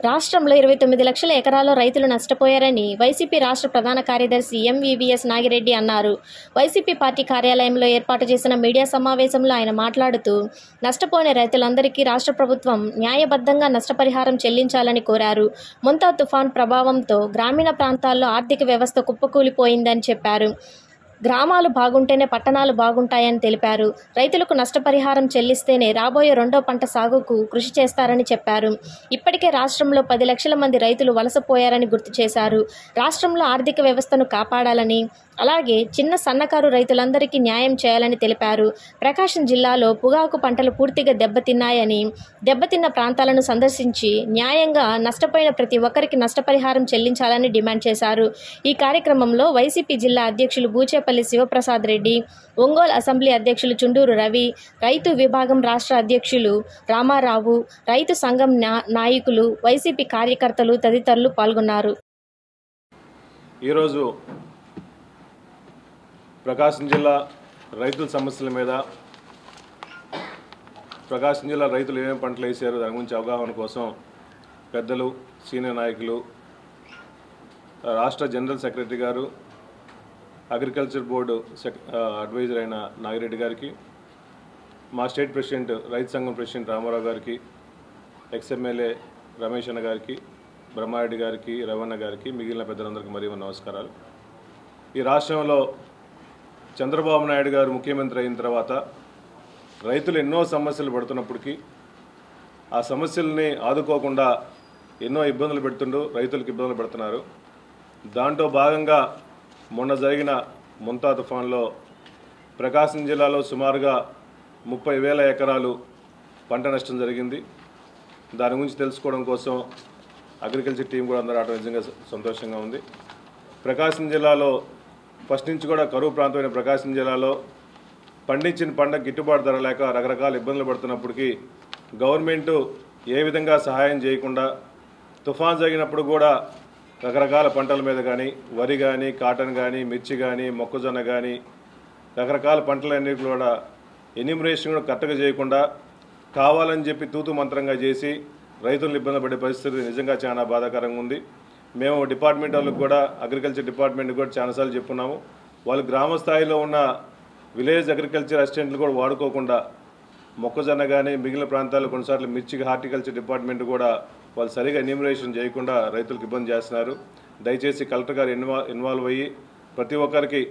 రాష్ట్రంలో 29 లక్షల ఎకరాల్లో రైతులు నష్టపోయారని వైసీపీ రాష్ట్ర ప్రధాన కార్యదర్శి ఎంవీవీఎస్ నాగిరెడ్డి అన్నారు. వైసీపీ పార్టీ కార్యాలయంలో ఏర్పాటు చేసిన మీడియా సమావేశంలో ఆయన మాట్లాడుతూ, నష్టపోయిన రైతులందరికీ రాష్ట్ర ప్రభుత్వం న్యాయబద్ధంగా నష్టపరిహారం చెల్లించాలని కోరారు. మొంతా తుఫాన్ ప్రభావంతో గ్రామీణ ప్రాంతాల్లో ఆర్థిక వ్యవస్థ కుప్పకూలిపోయిందని చెప్పారు. గ్రామాలు బాగుంటేనే పట్టణాలు బాగుంటాయని తెలిపారు. రైతులకు నష్టపరిహారం చెల్లిస్తేనే రాబోయే రెండో పంట సాగుకు కృషి చేస్తారని చెప్పారు. ఇప్పటికే రాష్ట్రంలో 10 లక్షల మంది రైతులు వలసపోయారని గుర్తు చేశారు. రాష్ట్రంలో ఆర్థిక వ్యవస్థను కాపాడాలని, అలాగే చిన్న సన్నకారు రైతులందరికీ న్యాయం చేయాలని తెలిపారు. ప్రకాశం జిల్లాలో పొగాకు పంటలు పూర్తిగా దెబ్బతిన్నాయని, దెబ్బతిన్న ప్రాంతాలను సందర్శించి న్యాయంగా నష్టపోయిన ప్రతి ఒక్కరికి నష్టపరిహారం చెల్లించాలని డిమాండ్ చేశారు. ఈ కార్యక్రమంలో వైసీపీ జిల్లా అధ్యక్షులు బూచేపల్లి శివప్రసాద్ రెడ్డి, ఒంగోలు అసెంబ్లీ అధ్యక్షులు చుండూరు రవి, రైతు విభాగం రాష్ట్ర అధ్యక్షులు రామారావు, రైతు సంఘం నాయకులు, వైసీపీ కార్యకర్తలు తదితరులు పాల్గొన్నారు. ఈరోజు ప్రకాశం జిల్లా రైతుల సమస్యల మీద, ప్రకాశం జిల్లా రైతులు ఏమేమి పంటలు వేసారో దాని గురించి అవగాహన కోసం పెద్దలు, సీనియర్ నాయకులు, రాష్ట్ర జనరల్ సెక్రటరీ గారు, అగ్రికల్చర్ బోర్డు అడ్వైజర్ అయిన నాగిరెడ్డి గారికి, మా స్టేట్ ప్రెసిడెంట్ రైతు సంఘం ప్రెసిడెంట్ రామారావు గారికి, ఎక్స్ఎమ్మెల్యే రమేష్ అన్న గారికి, బ్రహ్మారెడ్డి గారికి, రవణ గారికి, మిగిలిన పెద్దలందరికీ మరీ నమస్కారాలు. ఈ రాష్ట్రంలో చంద్రబాబు నాయుడు గారు ముఖ్యమంత్రి అయిన తర్వాత రైతులు ఎన్నో సమస్యలు పడుతున్నప్పటికీ ఆ సమస్యల్ని ఆదుకోకుండా ఎన్నో ఇబ్బందులు పెడుతుంటూ రైతులకు ఇబ్బందులు పెడుతున్నారు. దాంట్లో భాగంగా మొన్న జరిగిన మొంతా తుఫాన్లో ప్రకాశం జిల్లాలో సుమారుగా 30,000 ఎకరాలు పంట నష్టం జరిగింది. దాని గురించి తెలుసుకోవడం కోసం అగ్రికల్చర్ టీం కూడా అందరూ రావడం నిజంగా సంతోషంగా ఉంది. ప్రకాశం జిల్లాలో ఫస్ట్ నుంచి కూడా కరువు ప్రాంతమైన ప్రకాశం జిల్లాలో పండించిన పంట గిట్టుబాటు ధర లేక రకరకాల ఇబ్బందులు పడుతున్నప్పటికీ గవర్నమెంటు ఏ విధంగా సహాయం చేయకుండా తుఫాన్ జరిగినప్పుడు కూడా రకరకాల పంటల మీద కానీ, వరి కానీ, కాటన్ కానీ, మిర్చి కానీ, మొక్కజొన్న కానీ, రకరకాల పంటలన్నీ కూడా ఎన్యూమరేషన్ కూడా కరెక్ట్గా చేయకుండా కావాలని చెప్పి తూతు మంత్రంగా చేసి రైతులను ఇబ్బంది పడే పరిస్థితి నిజంగా చాలా బాధాకరంగా ఉంది. మేము డిపార్ట్మెంట్ వాళ్ళకి కూడా, అగ్రికల్చర్ డిపార్ట్మెంట్కి కూడా చాలాసార్లు చెప్పున్నాము. వాళ్ళు గ్రామ స్థాయిలో ఉన్న విలేజ్ అగ్రికల్చర్ అసిస్టెంట్లు కూడా వాడుకోకుండా మొక్కజొన్న కానీ మిగిలిన ప్రాంతాల్లో కొన్నిసార్లు మిర్చికి హార్టికల్చర్ డిపార్ట్మెంట్ కూడా వాళ్ళు సరిగా ఎన్యూమరేషన్ చేయకుండా రైతులకు ఇబ్బంది చేస్తున్నారు. దయచేసి కలెక్టర్ గారు ఇన్వాల్వ్ అయ్యి ప్రతి ఒక్కరికి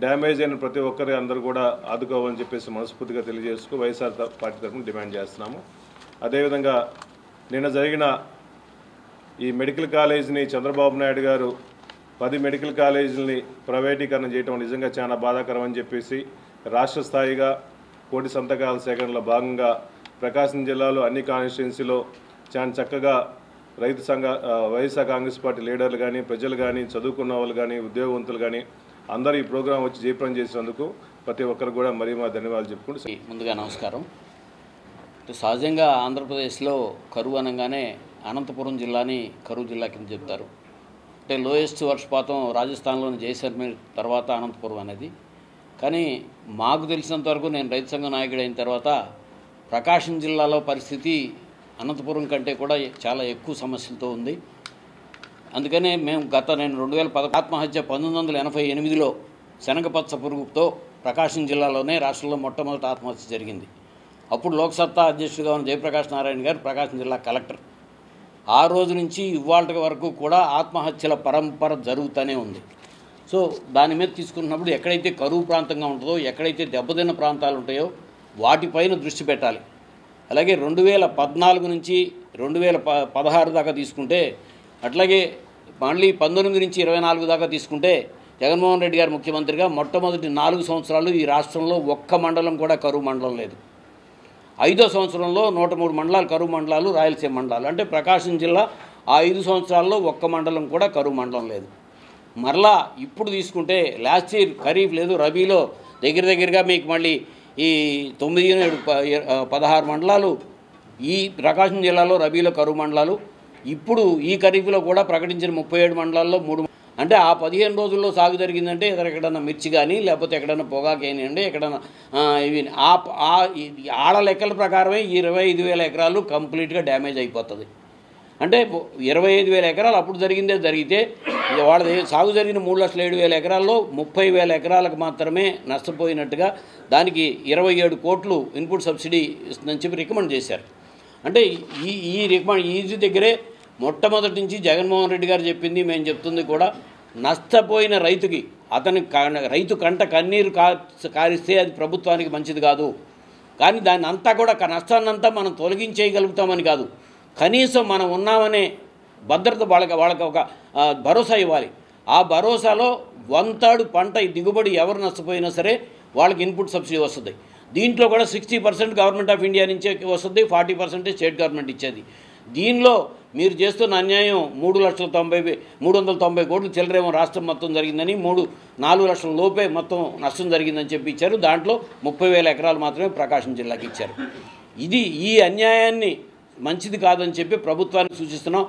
డ్యామేజ్ అయిన ప్రతి ఒక్కరి అందరూ కూడా ఆదుకోవాలని చెప్పేసి మనస్ఫూర్తిగా తెలియజేస్తూ వైఎస్ఆర్ పార్టీ తరఫున డిమాండ్ చేస్తున్నాము. అదేవిధంగా నిన్న జరిగిన ఈ మెడికల్ కాలేజీని చంద్రబాబు నాయుడు గారు 10 మెడికల్ కాలేజీలని ప్రైవేటీకరణ చేయడం నిజంగా చాలా బాధాకరం అని చెప్పేసి రాష్ట్ర స్థాయిగా కోటి సంతకాల సేకరణలో భాగంగా ప్రకాశం జిల్లాలో అన్ని కాన్స్టిట్యున్సీలో చాలా చక్కగా రైతు సంఘ వైఎస్ఆర్ కాంగ్రెస్ పార్టీ లీడర్లు కానీ, ప్రజలు కానీ, చదువుకున్న వాళ్ళు కానీ, ఉద్యోగవంతులు కానీ అందరూ ఈ ప్రోగ్రాం వచ్చి జయప్రదం చేసినందుకు ప్రతి ఒక్కరు కూడా మరీ మా ధన్యవాదాలు చెప్పుకుంటూ ముందుగా నమస్కారం. సహజంగా ఆంధ్రప్రదేశ్లో కరువు అనగానే అనంతపురం జిల్లాని కరువు జిల్లా కింద చెప్తారు. అంటే లోయెస్ట్ వర్షపాతం రాజస్థాన్లోని జైసల్మేర్ తర్వాత అనంతపురం అనేది. కానీ మాకు తెలిసినంతవరకు, నేను రైతు సంఘ నాయకుడు అయిన తర్వాత ప్రకాశం జిల్లాలో పరిస్థితి అనంతపురం కంటే కూడా చాలా ఎక్కువ సమస్యలతో ఉంది. అందుకనే మేము నేను 2010 ఆత్మహత్య 1988లో శనగపచ్చ పురుగుతో ప్రకాశం జిల్లాలోనే రాష్ట్రంలో మొట్టమొదటి ఆత్మహత్య జరిగింది. అప్పుడు లోక్సత్తా అధ్యక్షుడిగా ఉన్న జయప్రకాష్ నారాయణ గారు ప్రకాశం జిల్లా కలెక్టర్. ఆ రోజు నుంచి ఇవాళ వరకు కూడా ఆత్మహత్యల పరంపర జరుగుతూనే ఉంది. సో దాని మీద తీసుకున్నప్పుడు ఎక్కడైతే కరువు ప్రాంతంగా ఉంటుందో, ఎక్కడైతే దెబ్బతిన్న ప్రాంతాలు ఉంటాయో వాటిపైన దృష్టి పెట్టాలి. అలాగే 2014 నుంచి 2016 దాకా తీసుకుంటే, అట్లాగే మళ్ళీ 19 నుంచి 24 దాకా తీసుకుంటే జగన్మోహన్ రెడ్డి గారు ముఖ్యమంత్రిగా మొట్టమొదటి 4 సంవత్సరాలు ఈ రాష్ట్రంలో ఒక్క మండలం కూడా కరువు మండలం లేదు. 5వ సంవత్సరంలో 103 మండలాలు కరువు మండలాలు, రాయలసీమ మండలాలు. అంటే ప్రకాశం జిల్లా ఆ 5 సంవత్సరాల్లో ఒక్క మండలం కూడా కరువు మండలం లేదు. మరలా ఇప్పుడు తీసుకుంటే లాస్ట్ ఇయర్ ఖరీఫ్ లేదు, రబీలో దగ్గరగా మీకు మళ్ళీ ఈ 16 మండలాలు ఈ ప్రకాశం జిల్లాలో రబీలో కరువు మండలాలు. ఇప్పుడు ఈ ఖరీఫ్లో కూడా ప్రకటించిన 37 మండలాల్లో 3 అంటే ఆ 15 రోజుల్లో సాగు జరిగిందంటే ఎక్కడన్నా మిర్చి కానీ, లేకపోతే ఎక్కడన్నా పొగాకు అయినండి, ఎక్కడన్నా ఇవి ఆడ లెక్కల ప్రకారమే 25,000 ఎకరాలు కంప్లీట్గా డ్యామేజ్ అయిపోతుంది. అంటే 25,000 ఎకరాలు అప్పుడు జరిగితే వాళ్ళది సాగు జరిగిన 3,07,000 ఎకరాల్లో 30,000 ఎకరాలకు మాత్రమే నష్టపోయినట్టుగా దానికి 27 కోట్లు ఇన్పుట్ సబ్సిడీ ఇస్తుందని చెప్పి రికమెండ్ చేశారు. అంటే ఈ దగ్గరే మొట్టమొదటి నుంచి జగన్మోహన్ రెడ్డి గారు చెప్పింది, మేము చెప్తుంది కూడా, నష్టపోయిన రైతుకి రైతు కంట కన్నీరు కారిస్తే అది ప్రభుత్వానికి మంచిది కాదు. కానీ దాన్ని అంతా కూడా నష్టాన్నంతా మనం తొలగించేయగలుగుతామని కాదు, కనీసం మనం ఉన్నామనే భద్రత వాళ్ళకి ఒక భరోసా ఇవ్వాలి. ఆ భరోసాలో 1/3 పంట దిగుబడి ఎవరు నష్టపోయినా సరే వాళ్ళకి ఇన్పుట్ సబ్సిడీ వస్తుంది. దీంట్లో కూడా 60% గవర్నమెంట్ ఆఫ్ ఇండియా నుంచే వస్తుంది, 40% స్టేట్ గవర్నమెంట్ ఇచ్చేది. దీనిలో మీరు చేస్తున్న అన్యాయం 390 కోట్లు చిల్లరేమో రాష్ట్రం మొత్తం జరిగిందని, 4 లక్షల లోపే మొత్తం నష్టం జరిగిందని చెప్పి ఇచ్చారు. దాంట్లో 30,000 ఎకరాలు మాత్రమే ప్రకాశం జిల్లాకి ఇచ్చారు. ఈ అన్యాయాన్ని మంచిది కాదని చెప్పి ప్రభుత్వానికి సూచిస్తున్నాం.